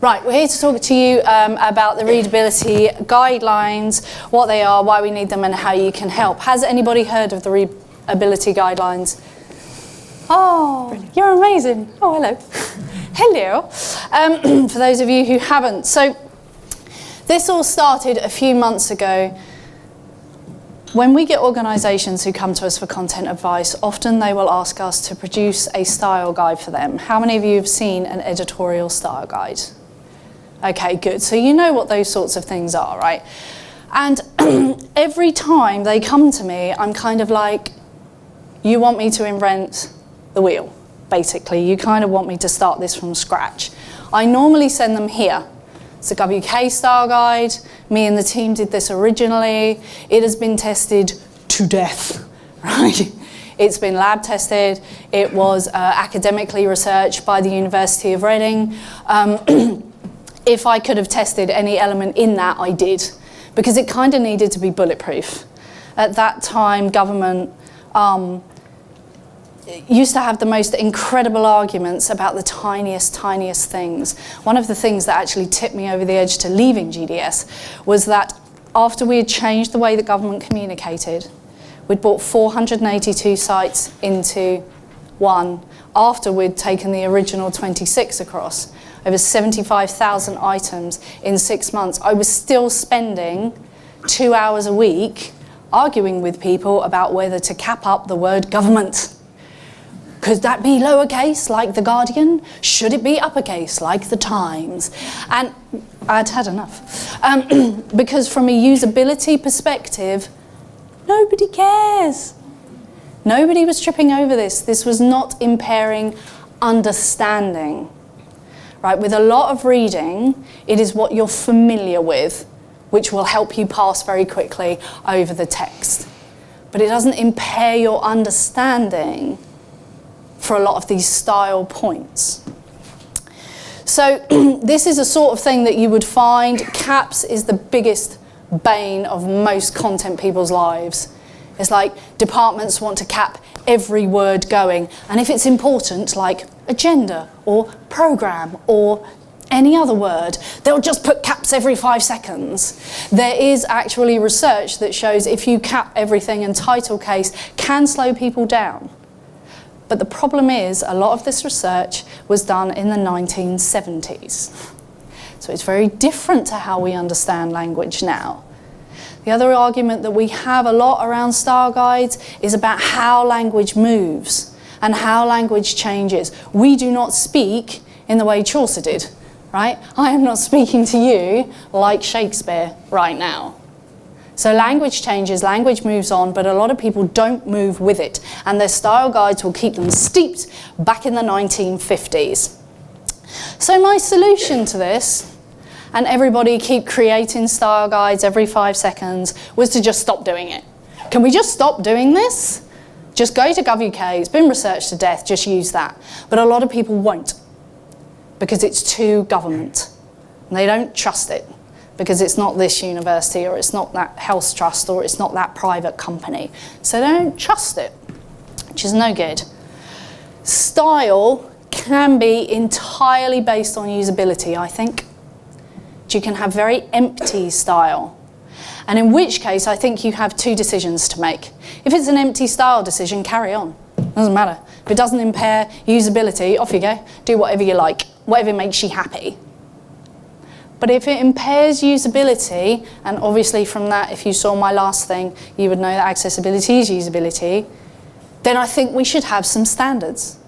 Right, we're here to talk to you about the readability guidelines, what they are, why we need them, and how you can help. Has anybody heard of the readability guidelines? Oh, you're amazing. Oh, hello. Hello. For those of you who haven't. So this all started a few months ago. When we get organisations who come to us for content advice, often they will ask us to produce a style guide for them. How many of you have seen an editorial style guide? Okay, good. So you know what those sorts of things are, right? And every time they come to me, I'm kind of like, you want me to invent the wheel, basically. You kind of want me to start this from scratch. I normally send them here. It's a WK style guide. Me and the team did this originally. It has been tested to death, right? It's been lab tested. It was academically researched by the University of Reading. If I could have tested any element in that, I did, because it kind of needed to be bulletproof. At that time, government used to have the most incredible arguments about the tiniest things. One of the things that actually tipped me over the edge to leaving GDS was that after we had changed the way that government communicated, we'd brought 482 sites into one after we'd taken the original 26 across. Over 75,000 items in 6 months. I was still spending 2 hours a week arguing with people about whether to cap up the word government. Could that be lowercase like The Guardian? Should it be uppercase like The Times? And I'd had enough. Because from a usability perspective, nobody cares. Nobody was tripping over this. This was not impairing understanding. Right, with a lot of reading, it is what you're familiar with, which will help you pass very quickly over the text. But it doesn't impair your understanding for a lot of these style points. So this is a sort of thing that you would find. Caps is the biggest bane of most content people's lives. It's like departments want to cap every word going, and if it's important, like agenda or program or any other word, they'll just put caps every 5 seconds. There is actually research that shows if you cap everything, and title case can slow people down. But the problem is a lot of this research was done in the 1970s. So it's very different to how we understand language now. The other argument that we have a lot around style guides is about how language moves and how language changes. We do not speak in the way Chaucer did, right? I am not speaking to you like Shakespeare right now. So language changes, language moves on, but a lot of people don't move with it, and their style guides will keep them steeped back in the 1950s. So my solution to this, and everybody keep creating style guides every 5 seconds, was to just stop doing it. Can we just stop doing this? Just go to GovUK, it's been researched to death, just use that. But a lot of people won't, because it's too government. And they don't trust it, because it's not this university, or it's not that health trust, or it's not that private company. So they don't trust it, which is no good. Style can be entirely based on usability, I think. You can have very empty style. And in which case, I think you have 2 decisions to make. If it's an empty style decision, carry on. Doesn't matter. If it doesn't impair usability, off you go. Do whatever you like, whatever makes you happy. But if it impairs usability, and obviously from that, if you saw my last thing, you would know that accessibility is usability, then I think we should have some standards.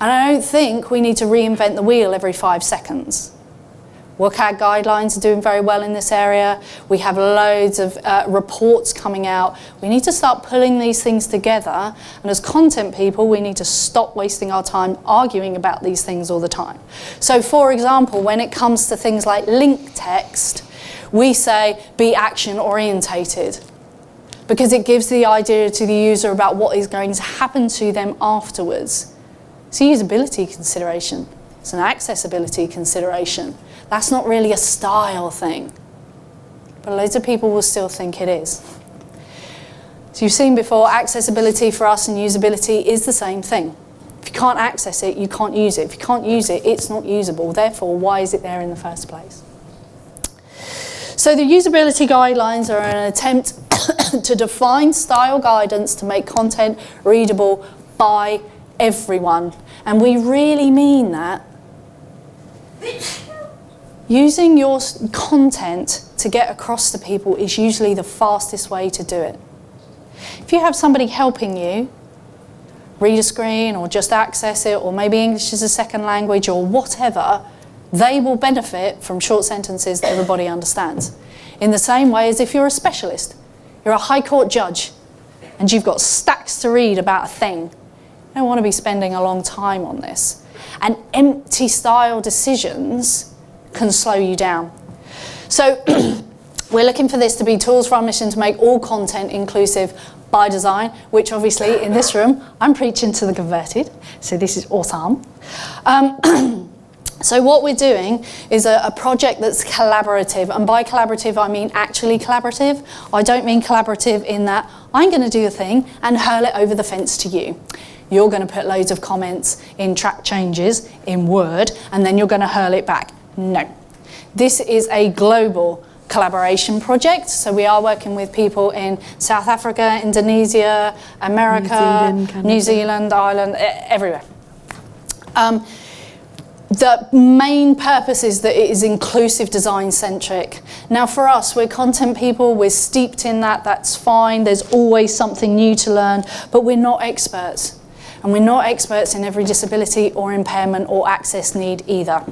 And I don't think we need to reinvent the wheel every 5 seconds. WCAG guidelines are doing very well in this area. We have loads of reports coming out. We need to start pulling these things together, and as content people, we need to stop wasting our time arguing about these things all the time. So for example, when it comes to things like link text, we say be action orientated, because it gives the idea to the user about what is going to happen to them afterwards. It's a usability consideration. It's an accessibility consideration. That's not really a style thing, but loads of people will still think it is. So you've seen before, accessibility for us and usability is the same thing. If you can't access it, you can't use it. If you can't use it, it's not usable. Therefore, why is it there in the first place? So the usability guidelines are an attempt to define style guidance to make content readable by everyone. And we really mean that. Using your content to get across to people is usually the fastest way to do it. If you have somebody helping you read a screen or just access it, or maybe English is a second language or whatever, they will benefit from short sentences that everybody understands. In the same way as if you're a specialist, you're a high court judge and you've got stacks to read about a thing. You don't want to be spending a long time on this. And empty style decisions can slow you down. So we're looking for this to be tools for our mission to make all content inclusive by design, which obviously in this room, I'm preaching to the converted, so this is awesome. So what we're doing is a project that's collaborative, and by collaborative I mean actually collaborative. I don't mean collaborative in that I'm going to do a thing and hurl it over the fence to you. You're going to put loads of comments in track changes in Word, and then you're going to hurl it back. No. This is a global collaboration project, so we are working with people in South Africa, Indonesia, America, New Zealand, Ireland, everywhere. The main purpose is that it is inclusive design centric. Now for us, we're content people, we're steeped in that, that's fine, there's always something new to learn, but we're not experts. And we're not experts in every disability or impairment or access need either.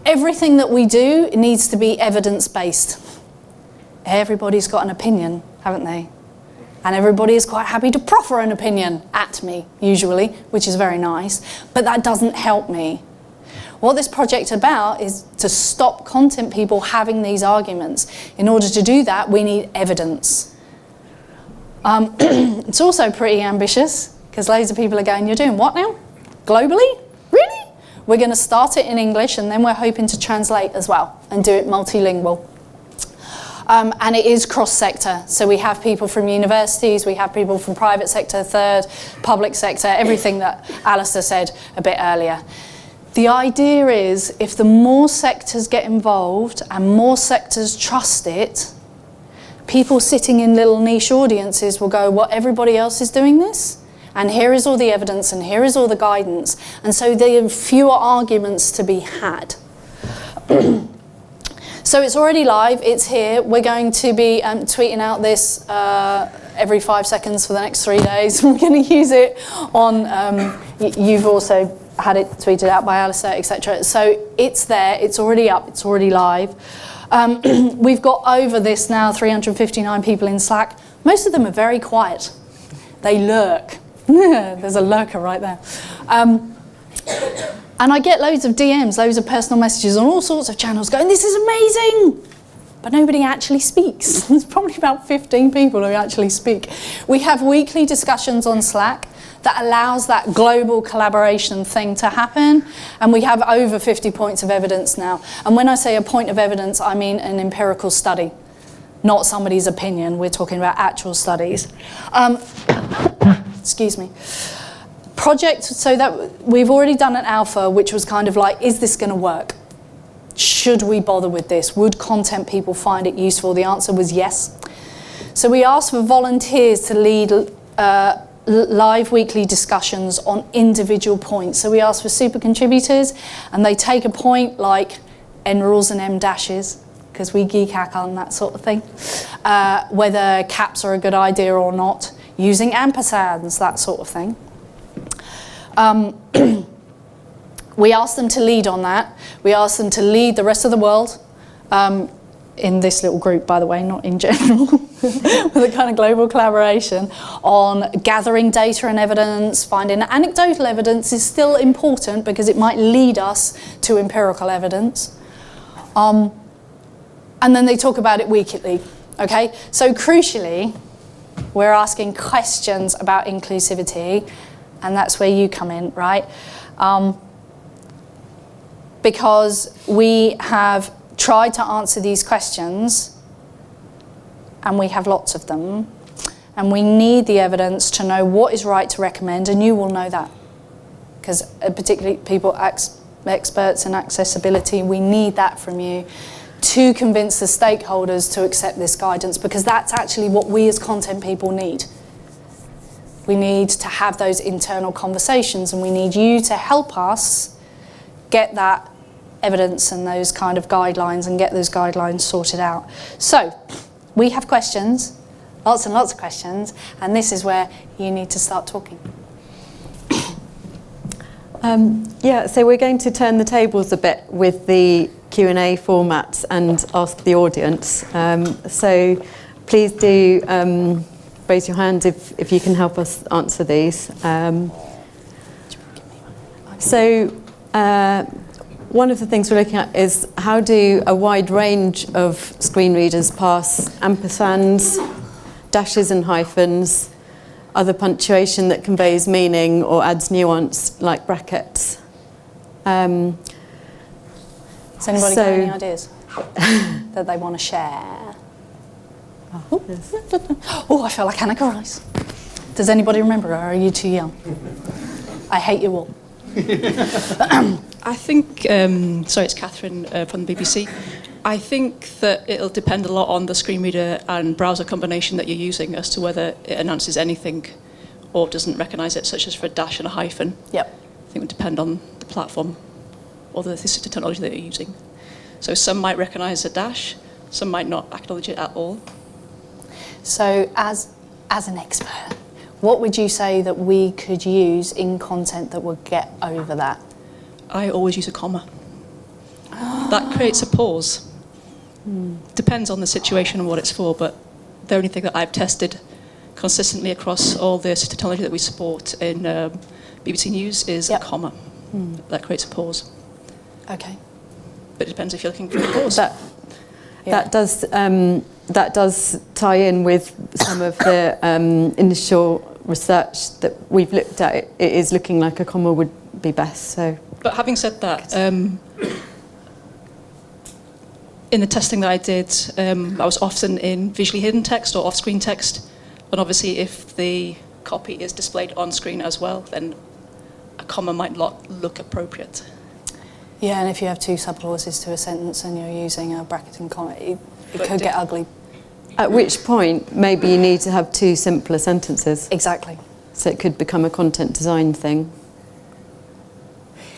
Everything that we do needs to be evidence-based. Everybody's got an opinion, haven't they? And everybody is quite happy to proffer an opinion at me, usually, which is very nice, but that doesn't help me. What this project is about is to stop content people having these arguments. In order to do that, we need evidence. It's also pretty ambitious, because loads of people are going, you're doing what now? Globally? Really? We're going to start it in English, and then we're hoping to translate as well and do it multilingual. And it is cross-sector, so we have people from universities, we have people from private sector, third, public sector, everything that Alistair said a bit earlier. The idea is, if the more sectors get involved and more sectors trust it, people sitting in little niche audiences will go, well, everybody else is doing this, and here is all the evidence, and here is all the guidance, and so there are fewer arguments to be had. So it's already live, it's here. We're going to be tweeting out this every 5 seconds for the next 3 days. We're going to use it on, you've also had it tweeted out by Alistair, etc. So it's there, it's already up, it's already live. We've got over this now 359 people in Slack. Most of them are very quiet. They lurk. There's a lurker right there. And I get loads of DMs, loads of personal messages on all sorts of channels going, this is amazing! But nobody actually speaks. There's probably about 15 people who actually speak. We have weekly discussions on Slack that allows that global collaboration thing to happen, and we have over 50 points of evidence now. And when I say a point of evidence, I mean an empirical study, not somebody's opinion. We're talking about actual studies. Excuse me. Project, so that we've already done an alpha, which was kind of like, is this going to work? Should we bother with this? Would content people find it useful? The answer was yes. So we asked for volunteers to lead live weekly discussions on individual points. So we asked for super contributors, and they take a point like N rules and M dashes, because we geek out on that sort of thing, whether caps are a good idea or not, using ampersands, that sort of thing. We asked them to lead on that. We asked them to lead the rest of the world, in this little group, by the way, not in general, with a kind of global collaboration on gathering data and evidence. Finding anecdotal evidence is still important because it might lead us to empirical evidence. And then they talk about it weekly, okay? So crucially, we're asking questions about inclusivity, and that's where you come in, right? Because we have tried to answer these questions, and we have lots of them, And we need the evidence to know what is right to recommend, and you will know that. Because particularly people, experts in accessibility, we need that from you to convince the stakeholders to accept this guidance, because that's actually what we as content people need. We need to have those internal conversations, and we need you to help us get that evidence and those kind of guidelines and get those guidelines sorted out. So we have questions, lots and lots of questions, and this is where you need to start talking. So we're going to turn the tables a bit with the Q&A format and ask the audience. So please do raise your hand if you can help us answer these. One of the things we're looking at is how do a wide range of screen readers pass ampersands, dashes and hyphens, other punctuation that conveys meaning or adds nuance, like brackets. Has anybody got any ideas that they want to share? Oh, I feel like Annika Rice. Does anybody remember, or are you too young? I hate you all. I think, sorry, it's Catherine from the BBC. I think that it'll depend a lot on the screen reader and browser combination that you're using as to whether it announces anything or doesn't recognise it, such as for a dash and a hyphen. Yep. I think it would depend on the platform or the assistive technology that you're using. So some might recognise a dash, some might not acknowledge it at all. So as an expert, what would you say that we could use in content that would get over that? I always use a comma. That creates a pause. Depends on the situation and what it's for, but the only thing that I've tested consistently across all the assistive technology that we support in BBC News is a comma. That creates a pause. Okay. But it depends if you're looking for a pause. That does tie in with some of the initial research that we've looked at. It is looking like a comma would be best. So. But having said that, in the testing that I did, I was often in visually hidden text or off-screen text. And obviously, if the copy is displayed on screen as well, then a comma might not look appropriate. Yeah, and if you have two subclauses to a sentence and you're using a bracket and comma, it could get ugly. At which point, maybe you need to have two simpler sentences. Exactly. So it could become a content design thing.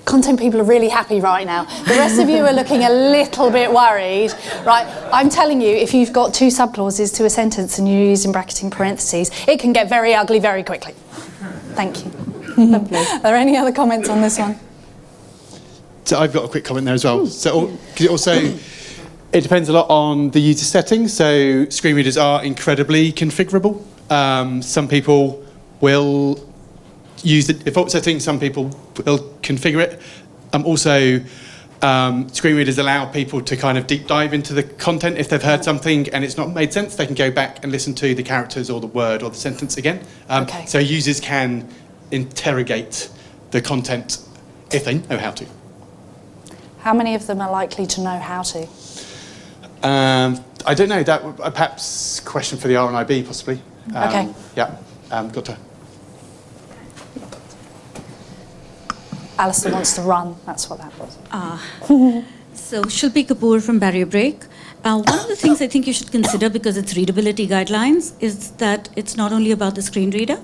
Content people are really happy right now. The rest of you are looking a little bit worried, right? I'm telling you, if you've got two subclauses to a sentence and you're using bracketing parentheses, it can get very ugly very quickly. Thank you. Lovely. Are there any other comments on this one? So I've got a quick comment there as well. So it depends a lot on the user settings. So screen readers are incredibly configurable. Some people will use the default setting, some people will configure it. Screen readers allow people to kind of deep dive into the content. If they've heard something and it's not made sense, they can go back and listen to the characters or the word or the sentence again. So users can interrogate the content if they know how to. How many of them are likely to know how to? I don't know. That would perhaps a question for the RNIB possibly. Okay. Yeah, got to. Alistair wants to run. That's what that was. So Shilpi Kapoor from Barrier Break. One of the things I think you should consider, because it's readability guidelines, is that it's not only about the screen reader,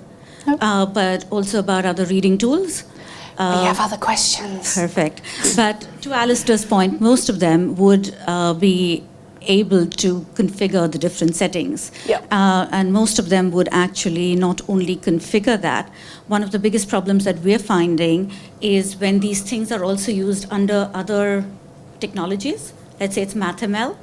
but also about other reading tools. We have other questions. Perfect. But to Alistair's point, most of them would be able to configure the different settings. Yep. And most of them would actually not only configure that. One of the biggest problems that we're finding is when these things are also used under other technologies. Let's say it's MathML,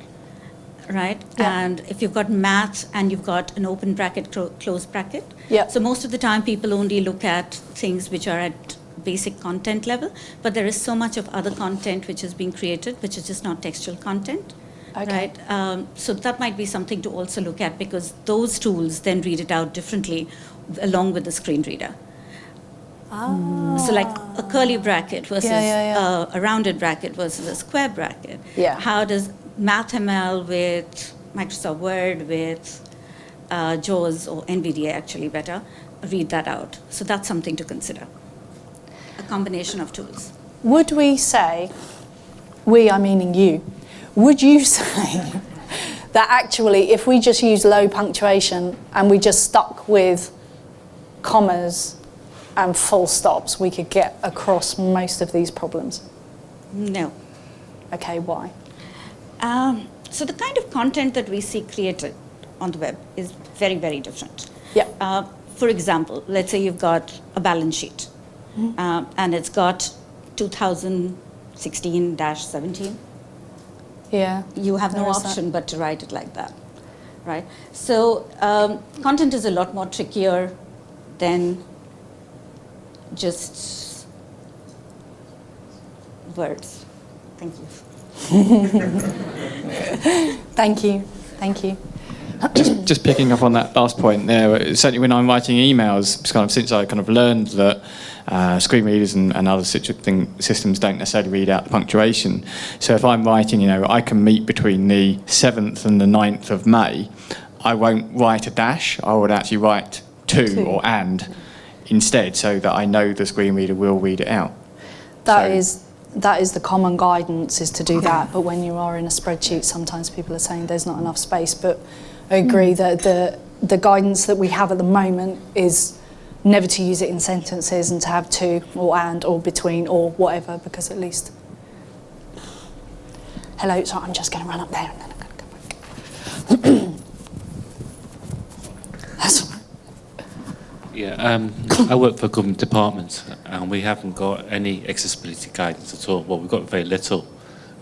right? Yep. And if you've got math and you've got an open bracket, closed bracket. Yep. So most of the time people only look at things which are at basic content level, but there is so much of other content which is being created, which is just not textual content. Okay. Right? So that might be something to also look at, because those tools then read it out differently along with the screen reader. So like a curly bracket versus a rounded bracket versus a square bracket. Yeah. How does MathML with Microsoft Word, with JAWS or NVDA actually better, read that out. So that's something to consider. A combination of tools. Would we say, we, I meaning you, would you say that actually if we just use low punctuation and we just stuck with commas and full stops, we could get across most of these problems? No. Okay, why? So the kind of content that we see created on the web is very, very different. Yeah. For example, let's say you've got a balance sheet, and it's got 2016-17. Yeah. You have no There is that. option but to write it like that, right? So content is a lot more trickier than just words. Thank you. Thank you. Thank you. Just picking up on that last point there, certainly when I'm writing emails, it's kind of since I kind of learned that screen readers and other systems don't necessarily read out the punctuation. So if I'm writing, I can meet between the 7th and the 9th of May, I won't write a dash, I would actually write to or and instead, so that I know the screen reader will read it out. That is the common guidance, is to do that. But when you are in a spreadsheet, sometimes people are saying there's not enough space. But I agree that the guidance that we have at the moment is never to use it in sentences and to have to or and or between or whatever, because at least... Hello, sorry, I'm just going to run up there and then I'm going to come back. That's all right. Yeah, I work for government departments and we haven't got any accessibility guidance at all. Well, we've got very little,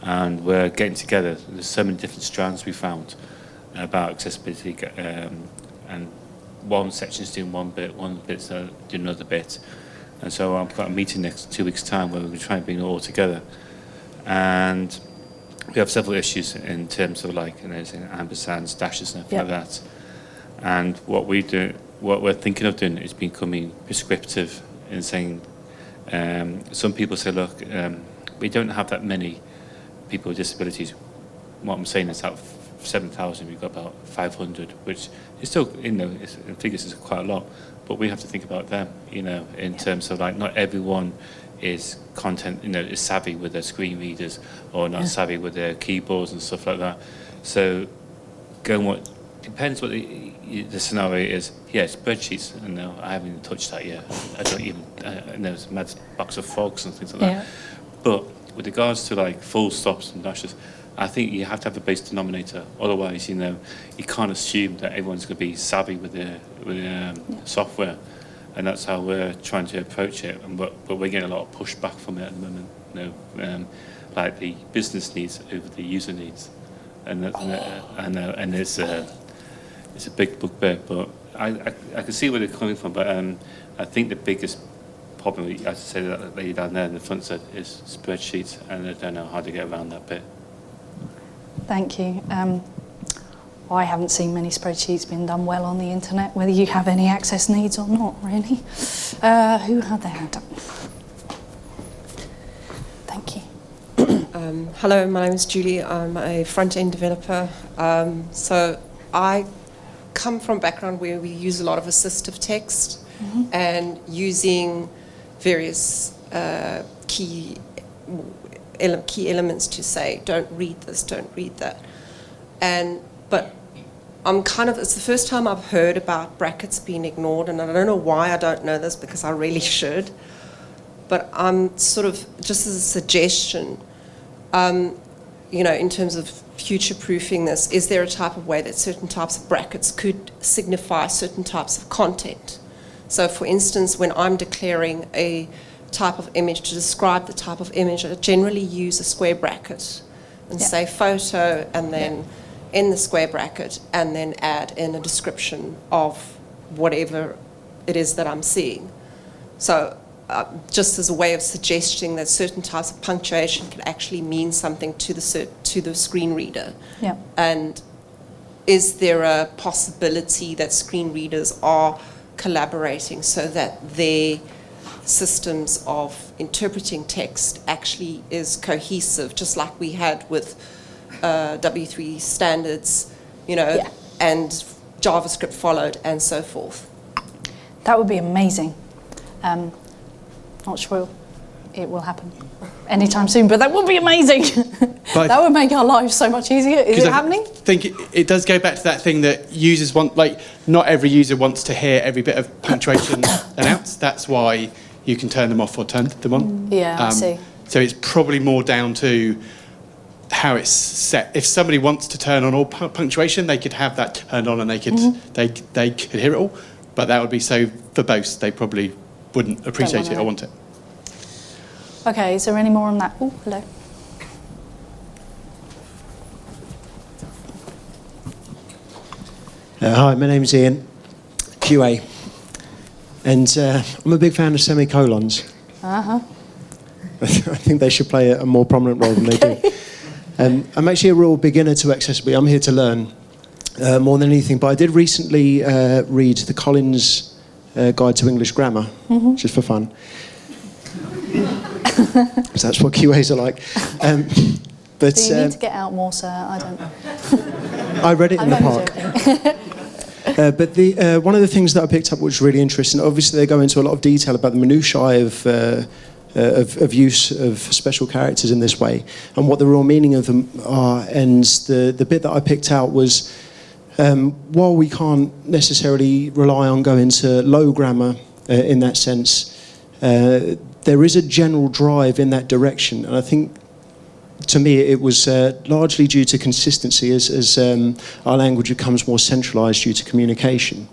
and we're getting together. There's so many different strands we found about accessibility, and one section's doing one bit's doing another bit. And so I've got a meeting next 2 weeks' time where we're going to try and bring it all together. And we have several issues in terms of ampersands, dashes and everything like that. And what we're thinking of doing is becoming prescriptive in saying, some people say, look, we don't have that many people with disabilities. What I'm saying is out of 7,000, we've got about 500, which is still, in figures is quite a lot, but we have to think about them, in terms of not everyone is is savvy with their screen readers or not savvy with their keyboards and stuff like that. So depends what the scenario is. Yeah, spreadsheets, and no, I haven't even touched that yet. I don't even, there's a mad box of frogs and things like that. But with regards to full stops and dashes, I think you have to have a base denominator. Otherwise, you can't assume that everyone's going to be savvy with the software, and that's how we're trying to approach it. But we're getting a lot of pushback from it at the moment. Like the business needs over the user needs, and it's a big bugbear. But I can see where they're coming from. But I think the biggest problem, as I say, that lady down there in the front said, is spreadsheets, and I don't know how to get around that bit. Thank you. I haven't seen many spreadsheets being done well on the internet, whether you have any access needs or not, really. Who had their hand up? Thank you. Hello, my name is Julie. I'm a front-end developer. So I come from a background where we use a lot of assistive text and using various key elements to say, don't read this, don't read that. But it's the first time I've heard about brackets being ignored, and I don't know why I don't know this, because I really should. But I'm sort of, just as a suggestion, in terms of future-proofing this, is there a type of way that certain types of brackets could signify certain types of content? So, for instance, when I'm declaring a type of image to describe the type of image, I generally use a square bracket and say photo, and then in the square bracket, and then add in a description of whatever it is that I'm seeing. So just as a way of suggesting that certain types of punctuation can actually mean something to the screen reader. Yeah. And is there a possibility that screen readers are collaborating so that their systems of interpreting text actually is cohesive, just like we had with W3 standards, and JavaScript followed, and so forth. That would be amazing. Not sure it will happen anytime soon, but that would be amazing. That would make our lives so much easier. Is it happening? I think it does go back to that thing that users want, like, not every user wants to hear every bit of punctuation announced. That's why you can turn them off or turn them on. Yeah, I see. So it's probably more down to how it's set. If somebody wants to turn on all punctuation, they could have that turned on and they could they could hear it all. But that would be so verbose, they probably wouldn't appreciate it or want it. Okay, is there any more on that? Oh, hello. Hi, my name's Ian, QA, and I'm a big fan of semicolons. I think they should play a more prominent role than they do. I'm actually a real beginner to accessibility. I'm here to learn more than anything, but I did recently read the Collins Guide to English Grammar, just for fun. Because that's what QAs are like. But Do you need to get out more, sir? I don't know. I read it in the park. But one of the things that I picked up which was really interesting, obviously they go into a lot of detail about the minutiae of use of special characters in this way and what the real meaning of them are. And the bit that I picked out was, while we can't necessarily rely on going to low grammar in that sense, there is a general drive in that direction. And I think, to me, it was largely due to consistency as our language becomes more centralised due to communication.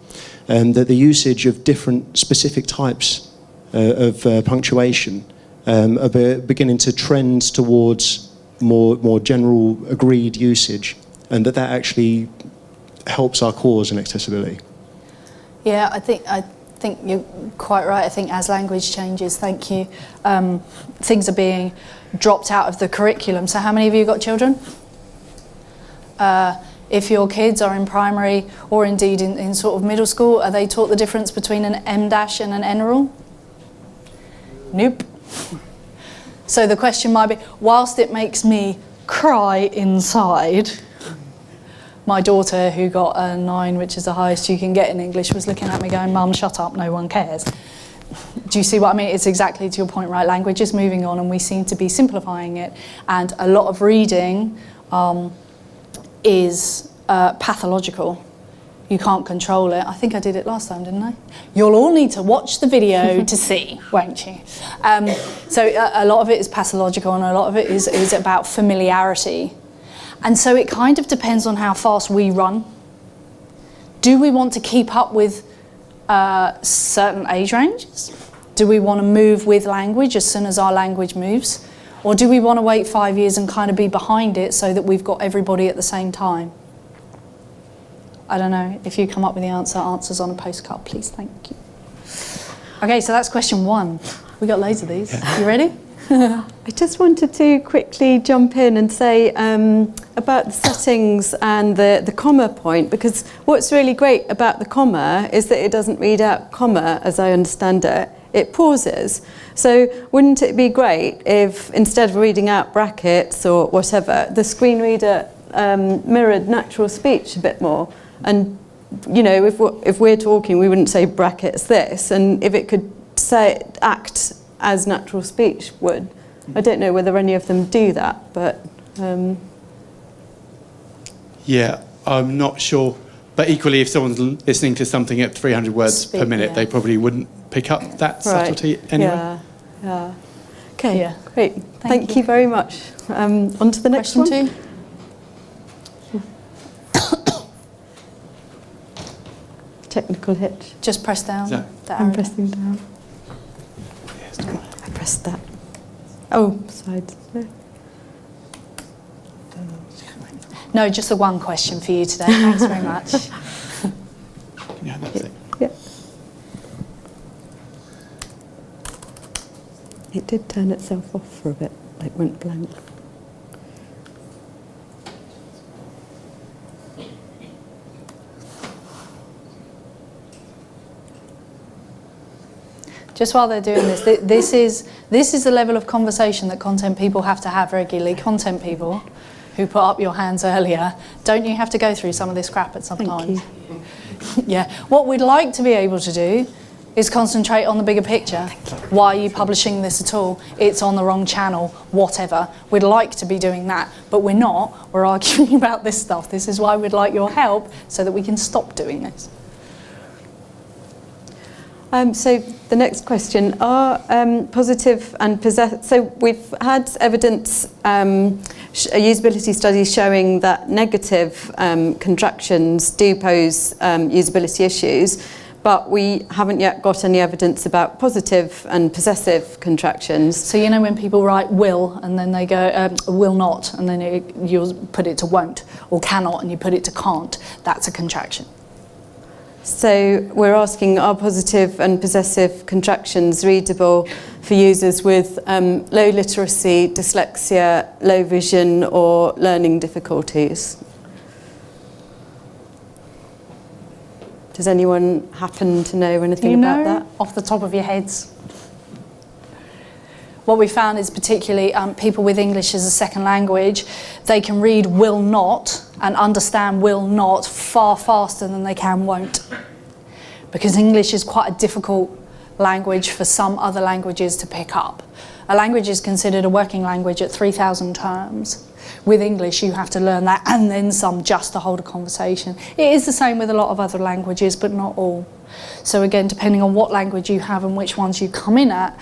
That the usage of different specific types of punctuation are beginning to trend towards more general agreed usage, and that actually helps our cause in accessibility. Yeah, I think you're quite right. I think as language changes, thank you, things are being dropped out of the curriculum. So how many of you got children? If your kids are in primary or indeed in sort of middle school, are they taught the difference between an M dash and an N rule? Nope. So the question might be, whilst it makes me cry inside, my daughter, who got a 9, which is the highest you can get in English, was looking at me going, "Mum, shut up, no one cares." Do you see what I mean? It's exactly to your point, right? Language is moving on and we seem to be simplifying it. And a lot of reading is pathological. You can't control it. I think I did it last time, didn't I? You'll all need to watch the video to see, won't you? So a lot of it is pathological and a lot of it is about familiarity. And so it kind of depends on how fast we run. Do we want to keep up with certain age ranges? Do we want to move with language as soon as our language moves? Or do we want to wait 5 years and kind of be behind it so that we've got everybody at the same time? I don't know. If you come up with the answers on a postcard, please, thank you. Okay, so that's question 1. We got loads of these. Yeah. You ready? I just wanted to quickly jump in and say about the settings and the comma point, because what's really great about the comma is that it doesn't read out comma, as I understand it. It pauses. So wouldn't it be great if, instead of reading out brackets or whatever, the screen reader mirrored natural speech a bit more? And, you know, if we're talking, we wouldn't say brackets this, and if it could say act as natural speech would. I don't know whether any of them do that, but... Yeah, I'm not sure. But equally, if someone's listening to something at 300 words per minute, they probably wouldn't pick up that subtlety anyway. Yeah. Okay, Yeah. great. Thank you very much. On to the next Question one. 2. Technical hitch. Just press down. So- the I'm arrow. pressing down. I pressed that. Oh, sides. No. No, just the one question for you today. Thanks very much. Yeah, that's it. Yeah. It did turn itself off for a bit, like went blank. Just while they're doing this is the level of conversation that content people have to have regularly. Content people who put up your hands earlier, don't you have to go through some of this crap at some time? Yeah. What we'd like to be able to do is concentrate on the bigger picture. Why are you publishing this at all? It's on the wrong channel, whatever. We'd like to be doing that, but we're not. We're arguing about this stuff. This is why we'd like your help, so that we can stop doing this. So the next question, are positive and possessive, so we've had evidence, usability studies showing that negative contractions do pose usability issues, but we haven't yet got any evidence about positive and possessive contractions. So you know when people write will and then they go will not, and then you'll put it to won't, or cannot and you put it to can't, that's a contraction. So we're asking, are positive and possessive contractions readable for users with low literacy, dyslexia, low vision or learning difficulties? Does anyone happen to know anything about that? Off the top of your heads? What we found is particularly people with English as a second language, they can read will not and understand will not far faster than they can won't. Because English is quite a difficult language for some other languages to pick up. A language is considered a working language at 3,000 terms. With English, you have to learn that and then some just to hold a conversation. It is the same with a lot of other languages, but not all. So again, depending on what language you have and which ones you come in at,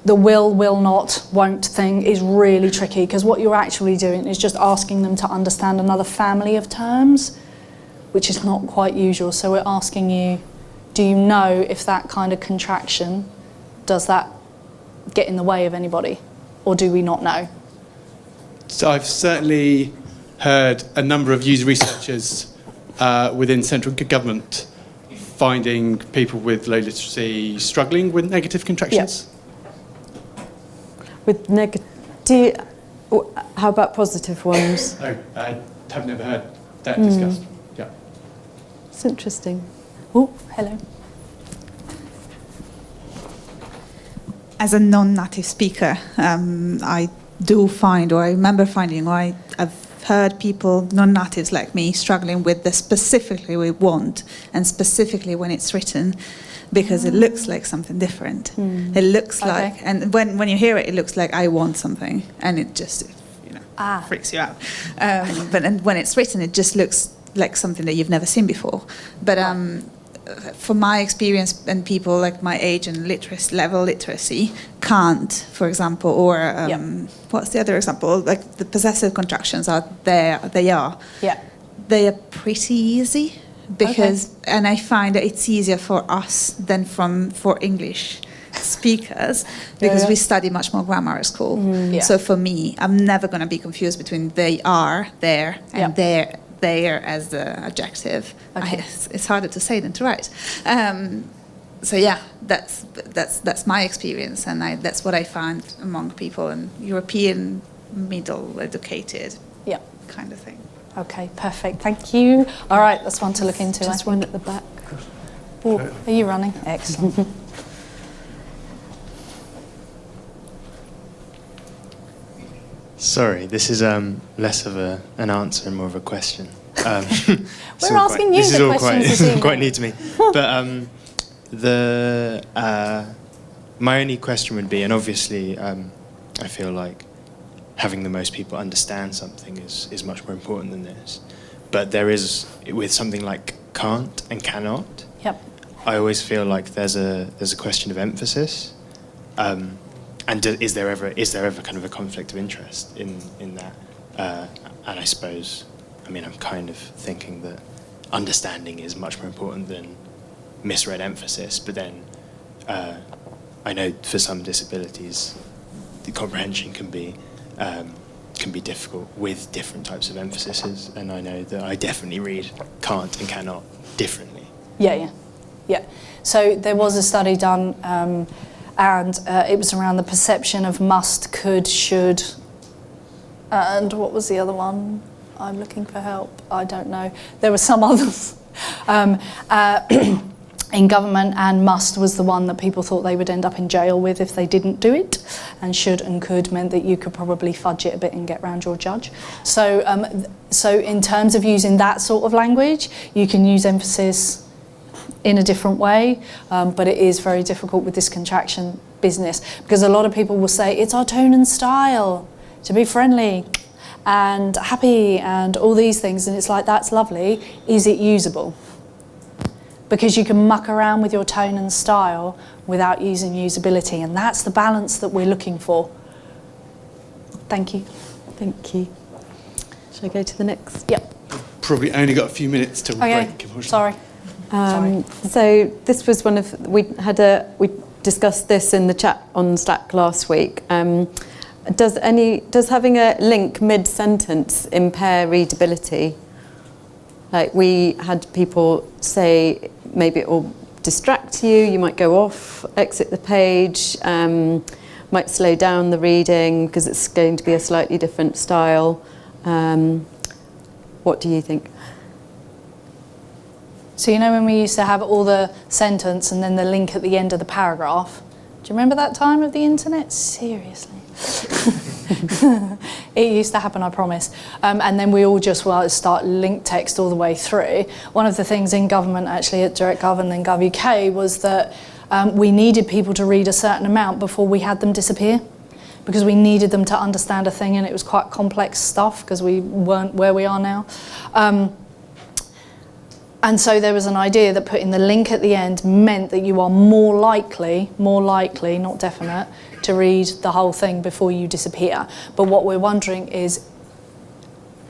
the will not, won't thing is really tricky, because what you're actually doing is just asking them to understand another family of terms, which is not quite usual. So we're asking you, do you know if that kind of contraction, does that get in the way of anybody, or do we not know? So I've certainly heard a number of user researchers within central government finding people with low literacy struggling with negative contractions. Yeah. With how about positive ones? No, I have never heard that discussed. Yeah. It's interesting. Oh, hello. As a non-native speaker, I do find, or I remember finding, or I've heard people, non-natives like me, struggling with the specifically we want, and specifically when it's written, because it looks like something different. It looks like, and when you hear it, it looks like I want something, and it just, freaks you out. But when it's written, it just looks like something that you've never seen before. But from my experience, and people like my age and literacy can't, for example, or what's the other example? Like the possessive contractions are there, they are. Yeah. They are pretty easy, because, and I find that it's easier for us than for English speakers, because we study much more grammar at school. So for me, I'm never going to be confused between they are there and there as the adjective. It's harder to say than to write. So yeah, that's my experience, and that's what I find among people in European middle educated kind of thing. Okay, perfect. Thank you. All right, that's one to look into. Just one at the back. Oh, are you running? Excellent. Sorry, this is less of an answer and more of a question. We're asking you the questions this evening. Quite new to me. But my only question would be, and obviously I feel like having the most people understand something is much more important than this. But there is, with something like can't and cannot, I always feel like there's a question of emphasis. And is there ever kind of a conflict of interest in that? And I suppose, I'm kind of thinking that understanding is much more important than misread emphasis. But then I know for some disabilities, the comprehension can be difficult with different types of emphases. And I know that I definitely read can't and cannot differently. Yeah. So there was a study done. And it was around the perception of must, could, should, and what was the other one? I'm looking for help. I don't know. There were some others. in government, and must was the one that people thought they would end up in jail with if they didn't do it, and should and could meant that you could probably fudge it a bit and get round your judge. So, so in terms of using that sort of language, you can use emphasis in a different way, but it is very difficult with this contraction business, because a lot of people will say it's our tone and style to be friendly and happy and all these things, and it's like, that's lovely. Is it usable? Because you can muck around with your tone and style without using usability, and that's the balance that we're looking for. Thank you. Thank you. Shall I go to the next? Yep. Probably only got a few minutes till Okay. break. Sorry. So this was one of, we discussed this in the chat on Slack last week. Does having a link mid-sentence impair readability? Like, we had people say maybe it will distract you, you might go off, exit the page, might slow down the reading because it's going to be a slightly different style. What do you think? So you know when we used to have all the sentence and then the link at the end of the paragraph? Do you remember that time of the internet? Seriously. It used to happen, I promise. And then we all just start link text all the way through. One of the things in government, actually, at DirectGov and then Gov UK, was that we needed people to read a certain amount before we had them disappear, because we needed them to understand a thing, and it was quite complex stuff because we weren't where we are now. And so there was an idea that putting the link at the end meant that you are more likely, not definite, to read the whole thing before you disappear. But what we're wondering is,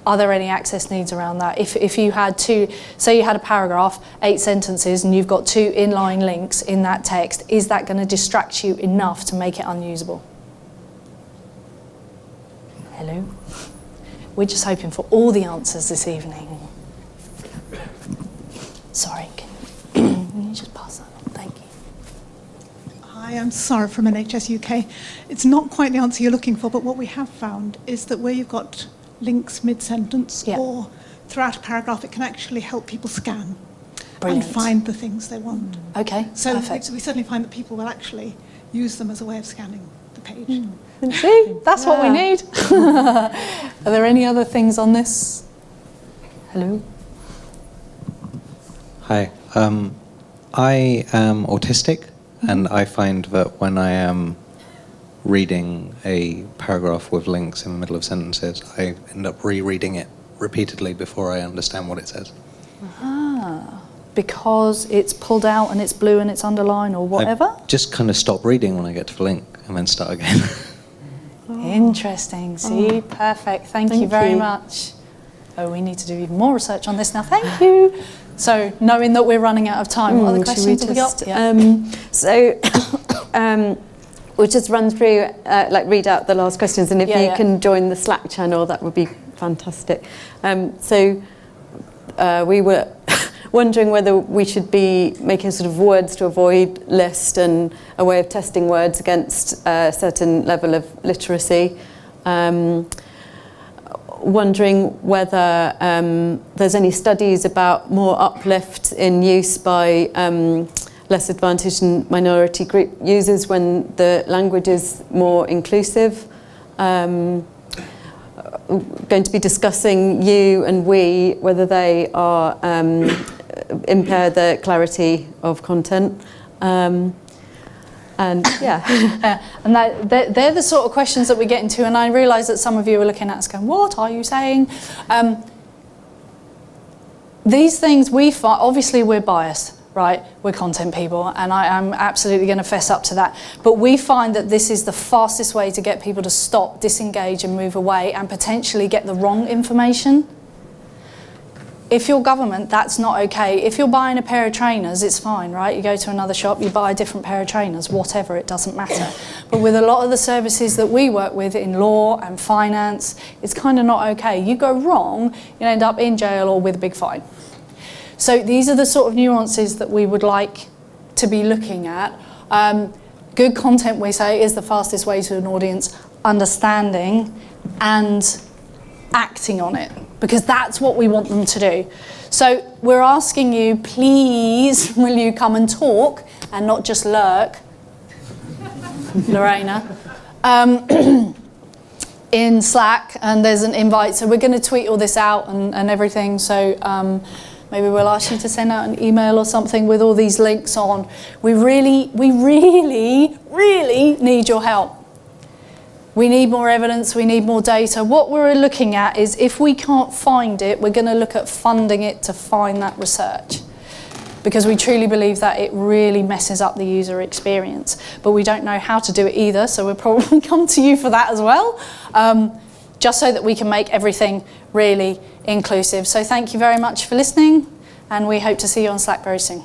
are there any access needs around that? If you had say you had a paragraph, 8 sentences, and you've got 2 inline links in that text, is that going to distract you enough to make it unusable? Hello? We're just hoping for all the answers this evening. Sorry, can you just pass that on? Thank you. Hi, I'm Sarah from NHS UK. It's not quite the answer you're looking for, but what we have found is that where you've got links mid-sentence or throughout a paragraph, it can actually help people scan and find the things they want. Okay, so perfect. we certainly find that people will actually use them as a way of scanning the page. See, that's what we need. Are there any other things on this? Hello? Hi, I am autistic, and I find that when I am reading a paragraph with links in the middle of sentences, I end up rereading it repeatedly before I understand what it says. Ah, because it's pulled out and it's blue and it's underlined or whatever? I just kind of stop reading when I get to the link and then start again. Interesting. See, perfect. Thank you very much. Oh, we need to do even more research on this now. Thank you. So, knowing that we're running out of time, what other questions have we got? We'll just run through, read out the last questions, and if you can join the Slack channel, that would be fantastic. We were wondering whether we should be making a sort of words to avoid list and a way of testing words against a certain level of literacy. Wondering whether there's any studies about more uplift in use by less advantaged and minority group users when the language is more inclusive. Going to be discussing you and we, whether they are impair the clarity of content. And and they're the sort of questions that we get into, and I realise that some of you are looking at us going, what are you saying? These things we find, obviously we're biased, right? We're content people, and I am absolutely going to fess up to that. But we find that this is the fastest way to get people to stop, disengage and move away, and potentially get the wrong information. If you're government, that's not okay. If you're buying a pair of trainers, it's fine, right? You go to another shop, you buy a different pair of trainers, whatever, it doesn't matter. But with a lot of the services that we work with in law and finance, it's kind of not okay. You go wrong, you end up in jail or with a big fine. So these are the sort of nuances that we would like to be looking at. Good content, we say, is the fastest way to an audience understanding and acting on it, because that's what we want them to do. So we're asking you, please, will you come and talk and not just lurk, Lorena, in Slack, and there's an invite. So we're going to tweet all this out and everything. So maybe we'll ask you to send out an email or something with all these links on. We really need your help. We need more evidence, we need more data. What we're looking at is if we can't find it, we're going to look at funding it to find that research. Because we truly believe that it really messes up the user experience. But we don't know how to do it either, so we'll probably come to you for that as well, just so that we can make everything really inclusive. So thank you very much for listening, and we hope to see you on Slack very soon.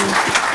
Thank you.